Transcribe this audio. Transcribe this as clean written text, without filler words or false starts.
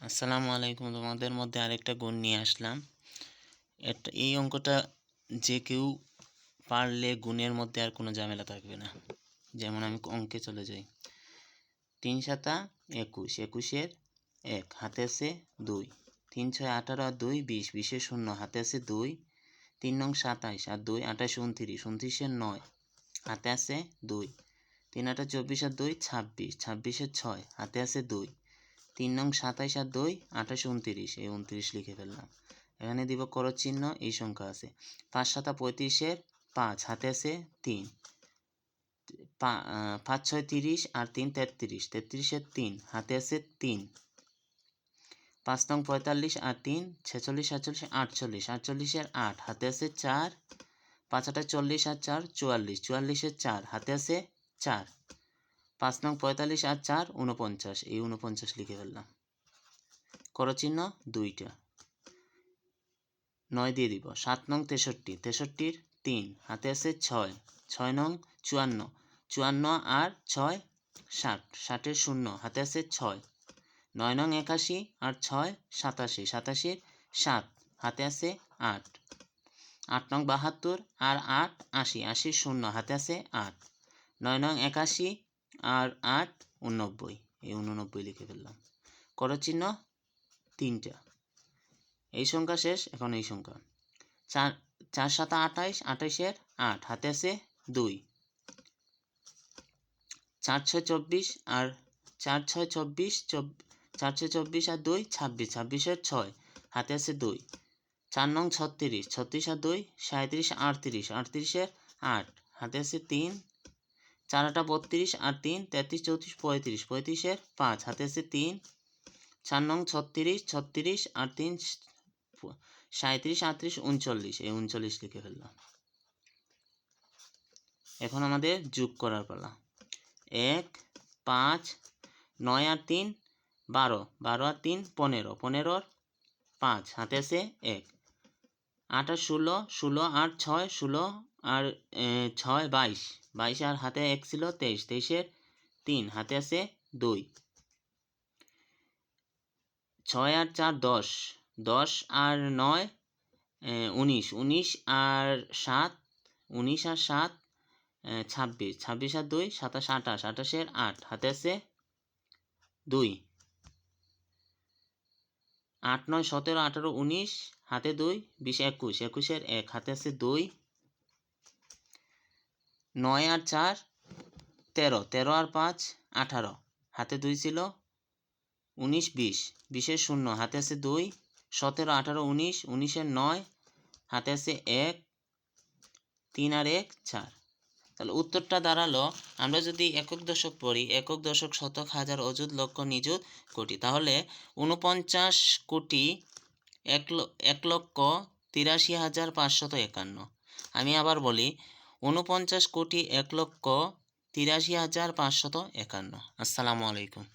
আসসালামু আলাইকুম। তোমাদের মধ্যে আরেকটা গুণ নিয়ে আসলাম। এই অঙ্কটা যে কেউ পারলে গুণের মধ্যে আর কোনো ঝামেলা থাকবে না। যেমন আমি অঙ্কে চলে যাই। ৩ সাতা ২১, ২১-এর ১ হাতে আছে ২, ৩ ৬ ১৮ আর ২ ২০, ২০-এর ০ হাতে আছে ২, ৩ নং ২৭ আর ২ ২৮ ২৯, ২৯-এর ৯ হাতে আছে ২, ৩ ৮ ২৪ আর ২ ২৬, ২৬-এর ৬ হাতে আছে ২, ৩ নং ২৭ আর ২ ২৮ ২৯, এই ২৯ লিখে ফেললাম। এখানে দিব করজ চিহ্ন, এই সংখ্যা আছে। ৫ ৭ ৩৫-এর ৫ হাতে আছে ৩, ৫ ৬ ৩০ আর ৩ ৩৩, ৩৩-এর ৩ হাতে আছে ৩, ৫ নং ৪৫ আর ৩ ৪৬ ৪৭ ৪৮, ৪৮-এর ৮ হাতে আছে ৪, ৫ ৮ ৪০ আর ৪ ৪৪, ৪৪-এর ৪ হাতে আছে ৪, ৫ নং ৪৫ আর ৪ ৪৯, এই ৪৯ লিখে ফেললাম। করজ চিহ্ন দুইটা। ৯ দিয়ে দিব। ৭ নং ৬৩, ৬৩-এর ৩ হাতে আছে ৬, ৬ নং ৫৪, ৫৪ আর ৬ ৬০, ৬০-এর ০ হাতে আছে ৬, ৯ নং ৮১ আর ৬ ৮৭, ৮৭-এর ৭ হাতে আছে ৮, ৮ নং ৭২ আর ৮ ৮০, ৮০-এর ০ হাতে আছে ৮, ৯ নং ৮১ আর ৮ ৮৯, এই ৮৯ লিখে ফেললাম। করজ চিহ্ন তিনটা। এই সংখ্যা শেষ। এখন এই সংখ্যা ৪ ৪ ৭ ২৮, ২৮-এর ৮ হাতে আছে ২, ৪ ৬ ২৪ আর ৪ ৬ ২৪, ৪ ৬ ২৪ আর ২ ২৬, ২৬-এর ৬ হাতে আছে ২, ৪ নং ৩৬, ৩৬ আর ২ ৩৭ ৩৮, ৩৮-এর ৮ হাতে আছে ৩, ৪ ৮ ৩২ আর ৩ ৩৩ ৩৪ ৩৫, ৩৫-এর ৫ হাতে আছে ৩, ৪ নং ৩৬ ৩৬ আর ৩ ৩৭ ৩৮ ৩৯, এই ৩৯ লিখে ফেললাম। এখন আমাদের যোগ করার পালা। ১ ৫ ৯ আর ৩ ১২, ১২ আর ৩ ১৫, ১৫-এর ৫ হাতে আছে ১, ৮ আর ১৬, ১৬ আর ৬ ১৬ আর ৬ ২২, ২২ আর হাতে ১ ছিল ২৩, ২৩-এর ৩ হাতে আছে ২, ৬ আর ৪ ১০, ১০ আর ৯ ১৯, ১৯ আর ৭ ১৯ আর ৭ ২৬, ২৬ আর ২ ২৭ ২৮, ২৮-এর ৮ হাতে আছে ২, ৮ ৯ ১৭ ১৮ ১৯ হাতে ২ ২০ ২১, ২১-এর ১ হাতে আছে ২, ৯ আর ৪ ১৩, ১৩ আর ৫ ১৮ হাতে ২ ছিল, ১৯ ২০, ২০-এর ০ হাতে আছে ২, ১৭ ১৮ ১৯, ১৯-এর ৯ হাতে আছে ১, ৩ আর ১ ৪। তাহলে উত্তরটা দাঁড়ালো, আমরা যদি একক দশক পড়ি, একক দশক শতক হাজার অযুত লক্ষ নিযুত কোটি, তাহলে ৪৯ কোটি ১,৮৩,৫৫১। আমি আবার বলি ৪৯ কোটি ১,৮৩,৫৫১। আসসালামু আলাইকুম।